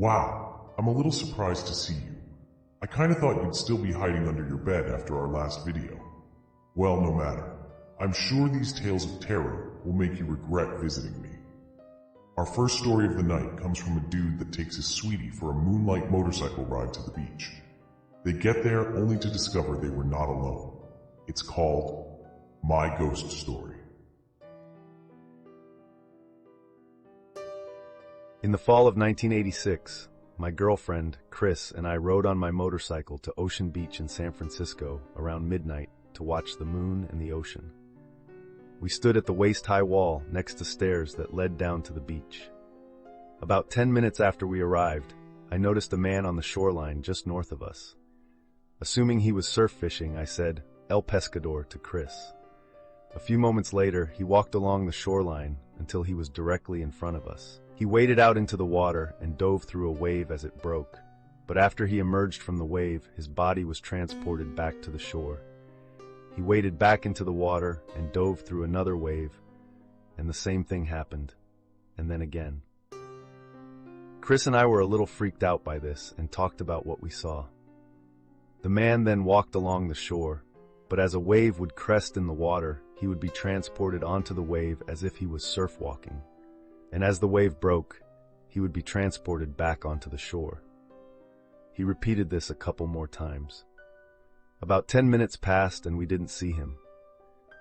Wow, I'm a little surprised to see you. I kinda thought you'd still be hiding under your bed after our last video. Well, no matter. I'm sure these tales of terror will make you regret visiting me. Our first story of the night comes from a dude that takes his sweetie for a moonlight motorcycle ride to the beach. They get there only to discover they were not alone. It's called My Ghost Story. In the fall of 1986, my girlfriend, Chris, and I rode on my motorcycle to Ocean Beach in San Francisco around midnight to watch the moon and the ocean. We stood at the waist-high wall next to stairs that led down to the beach. About 10 minutes after we arrived, I noticed a man on the shoreline just north of us. Assuming he was surf fishing, I said, "El Pescador," to Chris. A few moments later, he walked along the shoreline until he was directly in front of us. He waded out into the water and dove through a wave as it broke, but after he emerged from the wave, his body was transported back to the shore. He waded back into the water and dove through another wave, and the same thing happened, and then again. Chris and I were a little freaked out by this and talked about what we saw. The man then walked along the shore, but as a wave would crest in the water, he would be transported onto the wave as if he was surf walking. And as the wave broke, he would be transported back onto the shore. He repeated this a couple more times. About 10 minutes passed and we didn't see him.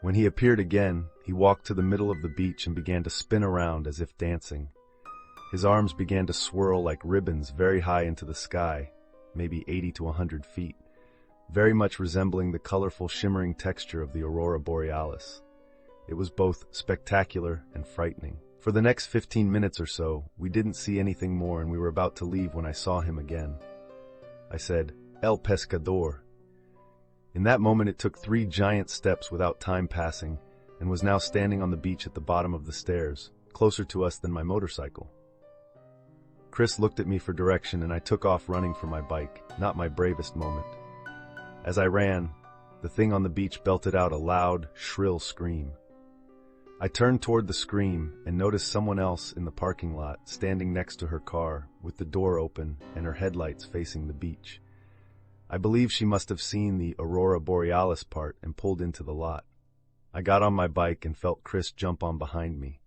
When he appeared again, he walked to the middle of the beach and began to spin around as if dancing. His arms began to swirl like ribbons very high into the sky, maybe 80 to 100 feet, very much resembling the colorful shimmering texture of the aurora borealis. It was both spectacular and frightening. For the next 15 minutes or so, we didn't see anything more and we were about to leave when I saw him again. I said, "El Pescador." In that moment it took 3 giant steps without time passing and was now standing on the beach at the bottom of the stairs, closer to us than my motorcycle. Chris looked at me for direction and I took off running for my bike, not my bravest moment. As I ran, the thing on the beach belted out a loud, shrill scream. I turned toward the scream and noticed someone else in the parking lot standing next to her car with the door open and her headlights facing the beach. I believe she must have seen the aurora borealis part and pulled into the lot. I got on my bike and felt Chris jump on behind me.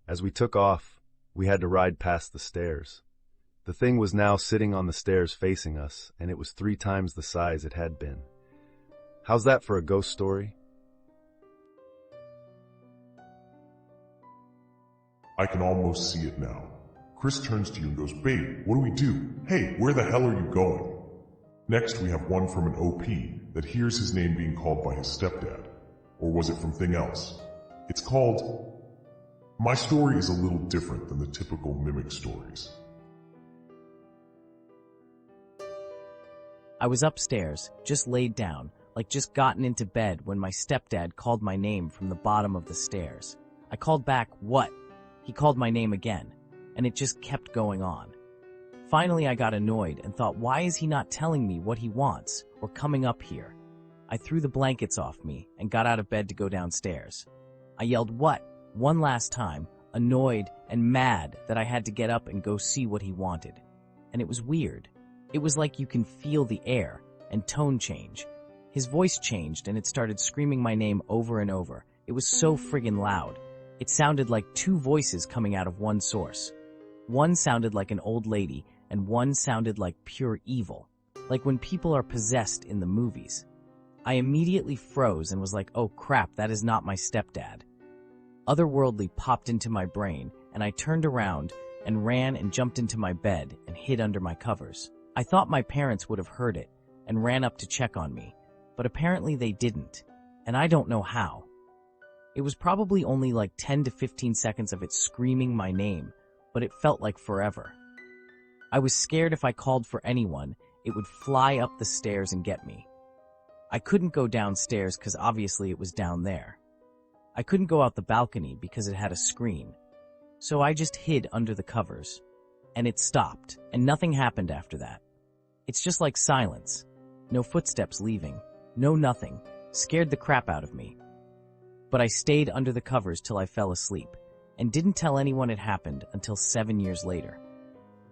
As we took off, we had to ride past the stairs. The thing was now sitting on the stairs facing us, and it was 3 times the size it had been. How's that for a ghost story? I can almost see it now. Chris turns to you and goes, "Babe, what do we do? Hey, where the hell are you going?" Next, we have one from an OP that hears his name being called by his stepdad. Or was it from something else? It's called, "My Story is a little different than the typical mimic stories." I was upstairs, just laid down, like just gotten into bed when my stepdad called my name from the bottom of the stairs. I called back, "What?" He called my name again, and it just kept going on. Finally, I got annoyed and thought, why is he not telling me what he wants or coming up here? I threw the blankets off me and got out of bed to go downstairs. I yelled, "What?" one last time, annoyed and mad that I had to get up and go see what he wanted. And it was weird. It was like you can feel the air and tone change. His voice changed and it started screaming my name over and over. It was so friggin' loud. It sounded like 2 voices coming out of one source. One sounded like an old lady and one sounded like pure evil, like when people are possessed in the movies. I immediately froze and was like, oh crap, that is not my stepdad. Otherworldly popped into my brain and I turned around and ran and jumped into my bed and hid under my covers. I thought my parents would have heard it and ran up to check on me, but apparently they didn't, and I don't know how. It was probably only like 10 to 15 seconds of it screaming my name, but it felt like forever. I was scared if I called for anyone, it would fly up the stairs and get me. I couldn't go downstairs because obviously it was down there. I couldn't go out the balcony because it had a screen. So I just hid under the covers. And it stopped, and nothing happened after that. It's just like silence. No footsteps leaving. No nothing. Scared the crap out of me. But I stayed under the covers till I fell asleep, and didn't tell anyone it happened until 7 years later.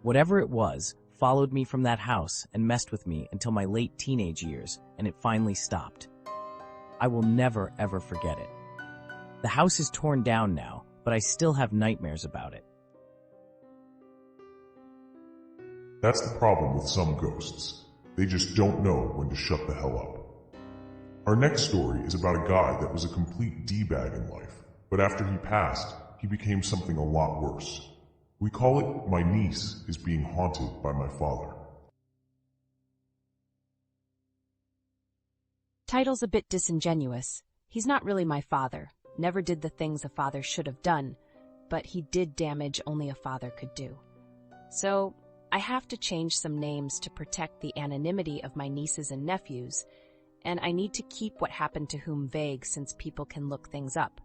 Whatever it was, followed me from that house and messed with me until my late teenage years, and it finally stopped. I will never ever forget it. The house is torn down now, but I still have nightmares about it. That's the problem with some ghosts. They just don't know when to shut the hell up. Our next story is about a guy that was a complete D-bag in life, but after he passed, he became something a lot worse. We call it My Niece is Being Haunted by My Father. Title's a bit disingenuous. He's not really my father, never did the things a father should have done, but he did damage only a father could do. So, I have to change some names to protect the anonymity of my nieces and nephews, and I need to keep what happened to whom vague since people can look things up.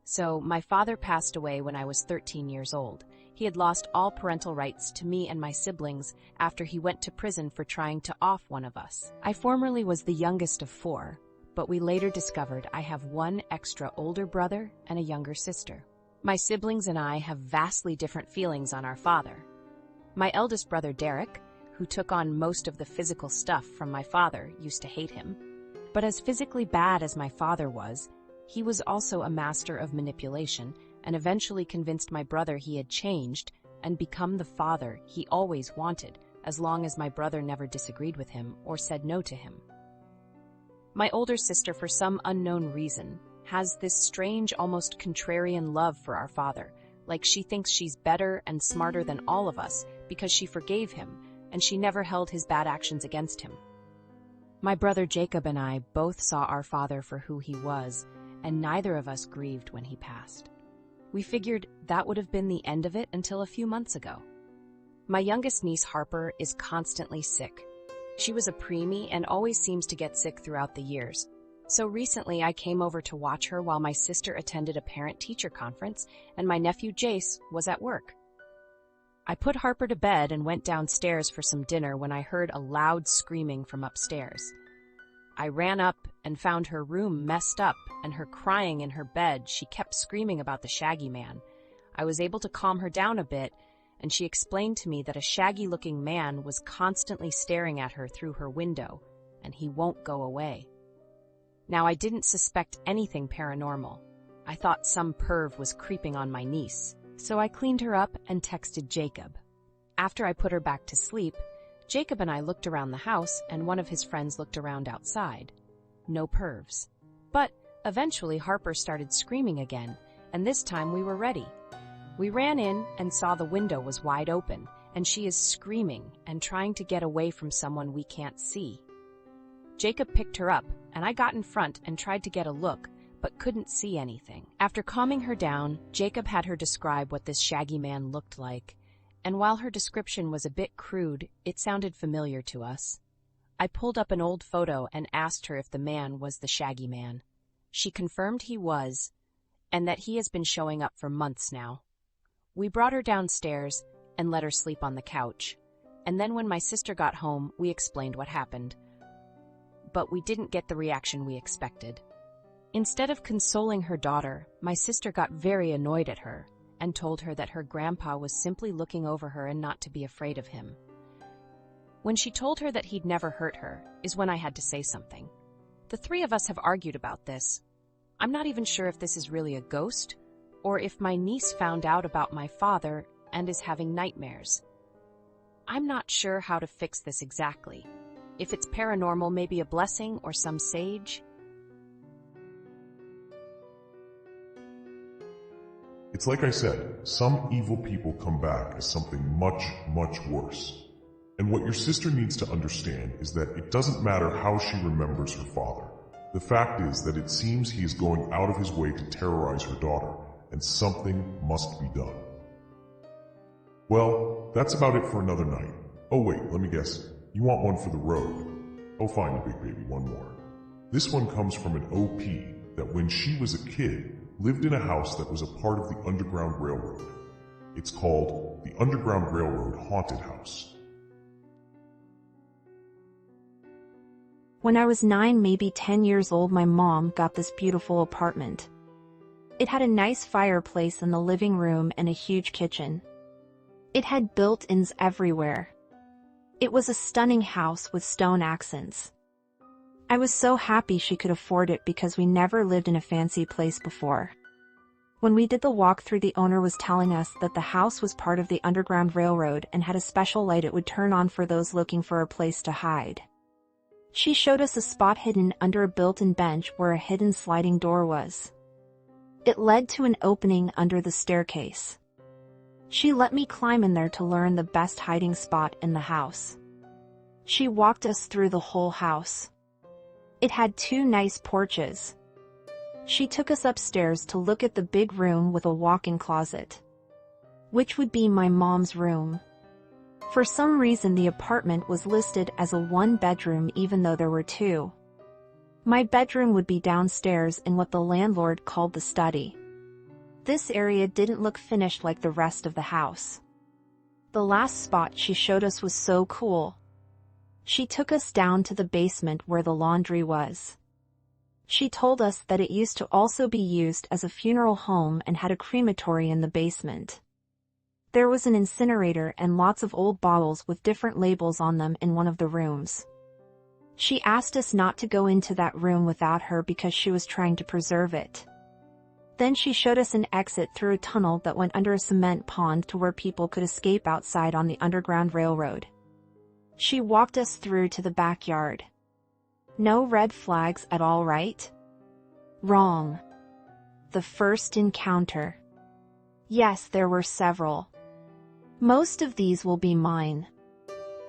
So, my father passed away when I was 13 years old. He had lost all parental rights to me and my siblings after he went to prison for trying to off one of us. I formerly was the youngest of 4, but we later discovered I have one extra older brother and a younger sister. My siblings and I have vastly different feelings on our father. My eldest brother Derek, who took on most of the physical stuff from my father, used to hate him. But as physically bad as my father was, he was also a master of manipulation and eventually convinced my brother he had changed and become the father he always wanted, as long as my brother never disagreed with him or said no to him. My older sister, for some unknown reason, has this strange, almost contrarian love for our father, like she thinks she's better and smarter than all of us because she forgave him and she never held his bad actions against him. My brother Jacob and I both saw our father for who he was, and neither of us grieved when he passed. We figured that would have been the end of it until a few months ago. My youngest niece, Harper, is constantly sick. She was a preemie and always seems to get sick throughout the years. So recently I came over to watch her while my sister attended a parent-teacher conference and my nephew Jace was at work. I put Harper to bed and went downstairs for some dinner when I heard a loud screaming from upstairs. I ran up and found her room messed up and her crying in her bed. She kept screaming about the Shaggy Man. I was able to calm her down a bit, and she explained to me that a shaggy-looking man was constantly staring at her through her window, and he won't go away. Now, I didn't suspect anything paranormal. I thought some perv was creeping on my niece, so I cleaned her up and texted Jacob. After I put her back to sleep, Jacob and I looked around the house, and one of his friends looked around outside. No pervs. But eventually Harper started screaming again, and this time we were ready. We ran in and saw the window was wide open, and she is screaming and trying to get away from someone we can't see. Jacob picked her up, and I got in front and tried to get a look, but couldn't see anything. After calming her down, Jacob had her describe what this shaggy man looked like, and while her description was a bit crude, it sounded familiar to us. I pulled up an old photo and asked her if the man was the Shaggy Man. She confirmed he was, and that he has been showing up for months now. We brought her downstairs and let her sleep on the couch, and then when my sister got home, we explained what happened. But we didn't get the reaction we expected. Instead of consoling her daughter, my sister got very annoyed at her and told her that her grandpa was simply looking over her and not to be afraid of him. When she told her that he'd never hurt her, is when I had to say something. The 3 of us have argued about this. I'm not even sure if this is really a ghost, or if my niece found out about my father and is having nightmares. I'm not sure how to fix this exactly. If it's paranormal, maybe a blessing or some sage. It's like I said, some evil people come back as something much, much worse. And what your sister needs to understand is that it doesn't matter how she remembers her father. The fact is that it seems he is going out of his way to terrorize her daughter, and something must be done. Well, that's about it for another night. Oh wait, let me guess. You want one for the road? Oh fine, big baby, one more. This one comes from an OP that when she was a kid, lived in a house that was a part of the Underground Railroad. It's called the Underground Railroad Haunted House. When I was 9, maybe 10 years old, my mom got this beautiful apartment. It had a nice fireplace in the living room and a huge kitchen. It had built-ins everywhere. It was a stunning house with stone accents. I was so happy she could afford it because we never lived in a fancy place before. When we did the walkthrough, the owner was telling us that the house was part of the Underground Railroad and had a special light it would turn on for those looking for a place to hide. She showed us a spot hidden under a built-in bench where a hidden sliding door was. It led to an opening under the staircase. She let me climb in there to learn the best hiding spot in the house. She walked us through the whole house. It had 2 nice porches. She took us upstairs to look at the big room with a walk-in closet, which would be my mom's room. For some reason, the apartment was listed as a 1-bedroom even though there were 2. My bedroom would be downstairs in what the landlord called the study. This area didn't look finished like the rest of the house. The last spot she showed us was so cool. She took us down to the basement where the laundry was. She told us that it used to also be used as a funeral home and had a crematory in the basement. There was an incinerator and lots of old bottles with different labels on them in one of the rooms. She asked us not to go into that room without her because she was trying to preserve it. Then she showed us an exit through a tunnel that went under a cement pond to where people could escape outside on the Underground Railroad. She walked us through to the backyard. No red flags at all, right? Wrong. The first encounter. Yes, there were several. Most of these will be mine.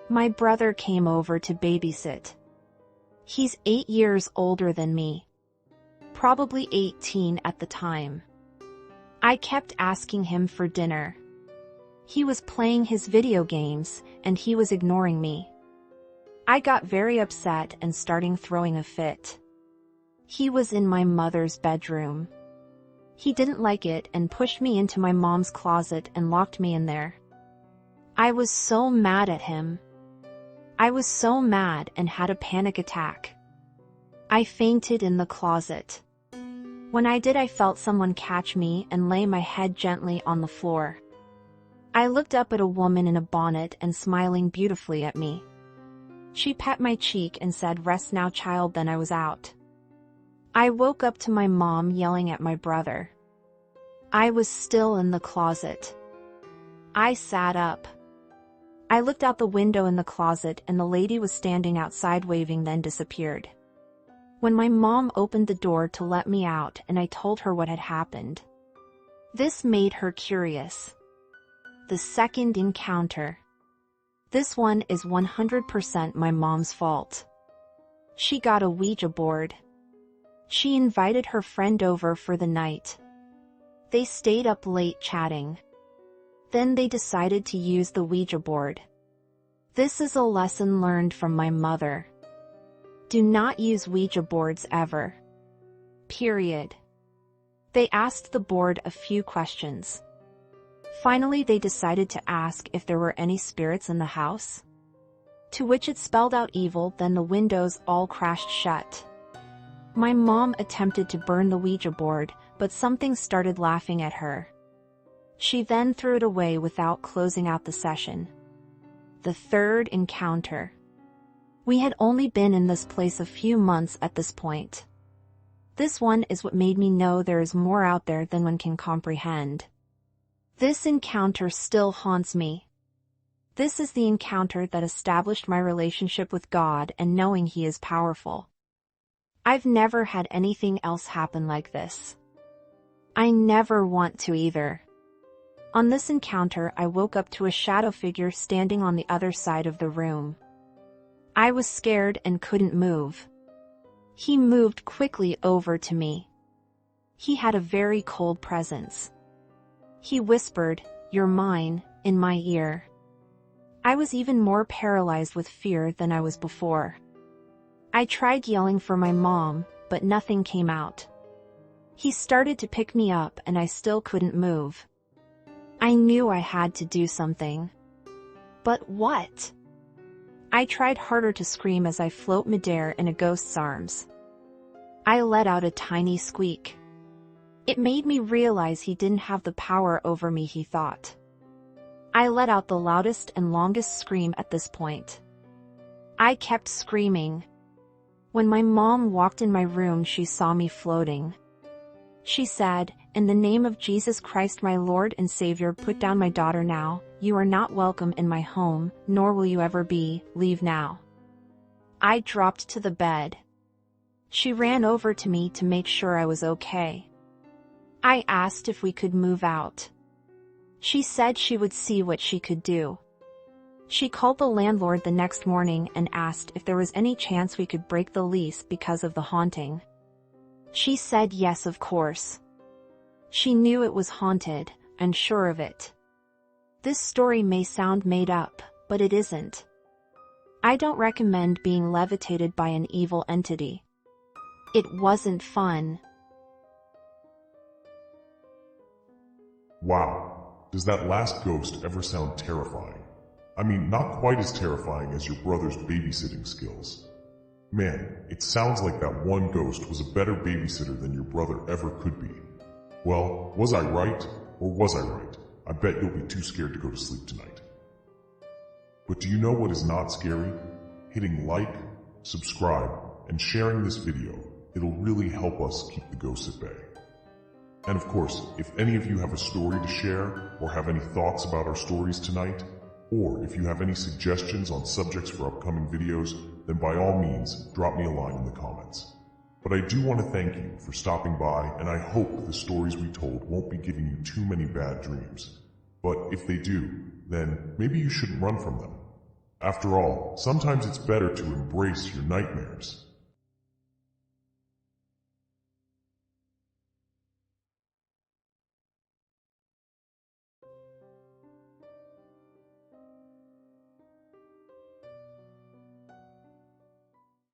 My brother came over to babysit. He's 8 years older than me. Probably 18 at the time. I kept asking him for dinner. He was playing his video games, and he was ignoring me. I got very upset and starting throwing a fit. He was in my mother's bedroom. He didn't like it and pushed me into my mom's closet and locked me in there. I was so mad at him. I was so mad and had a panic attack. I fainted in the closet. When I did, I felt someone catch me and lay my head gently on the floor. I looked up at a woman in a bonnet and smiling beautifully at me. She pat my cheek and said, "Rest now, child," then I was out. I woke up to my mom yelling at my brother. I was still in the closet. I sat up. I looked out the window in the closet and the lady was standing outside waving, then disappeared. When my mom opened the door to let me out and I told her what had happened, this made her curious. The second encounter. This one is 100% my mom's fault. She got a Ouija board. She invited her friend over for the night. They stayed up late chatting. Then they decided to use the Ouija board. This is a lesson learned from my mother. Do not use Ouija boards ever. Period. They asked the board a few questions. Finally, they decided to ask if there were any spirits in the house. To which it spelled out evil, then the windows all crashed shut. My mom attempted to burn the Ouija board, but something started laughing at her. She then threw it away without closing out the session. The third encounter. We had only been in this place a few months at this point. This one is what made me know there is more out there than one can comprehend. This encounter still haunts me. This is the encounter that established my relationship with God and knowing He is powerful. I've never had anything else happen like this. I never want to either. On this encounter, I woke up to a shadow figure standing on the other side of the room. I was scared and couldn't move. He moved quickly over to me. He had a very cold presence. He whispered, "You're mine," in my ear. I was even more paralyzed with fear than I was before. I tried yelling for my mom, but nothing came out. He started to pick me up and I still couldn't move. I knew I had to do something. But what? I tried harder to scream as I float midair in a ghost's arms. I let out a tiny squeak. It made me realize he didn't have the power over me he thought. I let out the loudest and longest scream at this point. I kept screaming. When my mom walked in my room, she saw me floating. She said, "In the name of Jesus Christ, my Lord and Savior, put down my daughter now. You are not welcome in my home, nor will you ever be. Leave now." I dropped to the bed. She ran over to me to make sure I was okay. I asked if we could move out. She said she would see what she could do. She called the landlord the next morning and asked if there was any chance we could break the lease because of the haunting. She said yes, of course. She knew it was haunted, and sure of it. This story may sound made up, but it isn't. I don't recommend being levitated by an evil entity. It wasn't fun. Wow, does that last ghost ever sound terrifying? I mean, not quite as terrifying as your brother's babysitting skills. Man, it sounds like that one ghost was a better babysitter than your brother ever could be. Well, was I right, or was I right? I bet you'll be too scared to go to sleep tonight. But do you know what is not scary? Hitting like, subscribe, and sharing this video. It'll really help us keep the ghosts at bay. And of course, if any of you have a story to share, or have any thoughts about our stories tonight, or if you have any suggestions on subjects for upcoming videos, then by all means, drop me a line in the comments. But I do want to thank you for stopping by, and I hope the stories we told won't be giving you too many bad dreams. But if they do, then maybe you shouldn't run from them. After all, sometimes it's better to embrace your nightmares.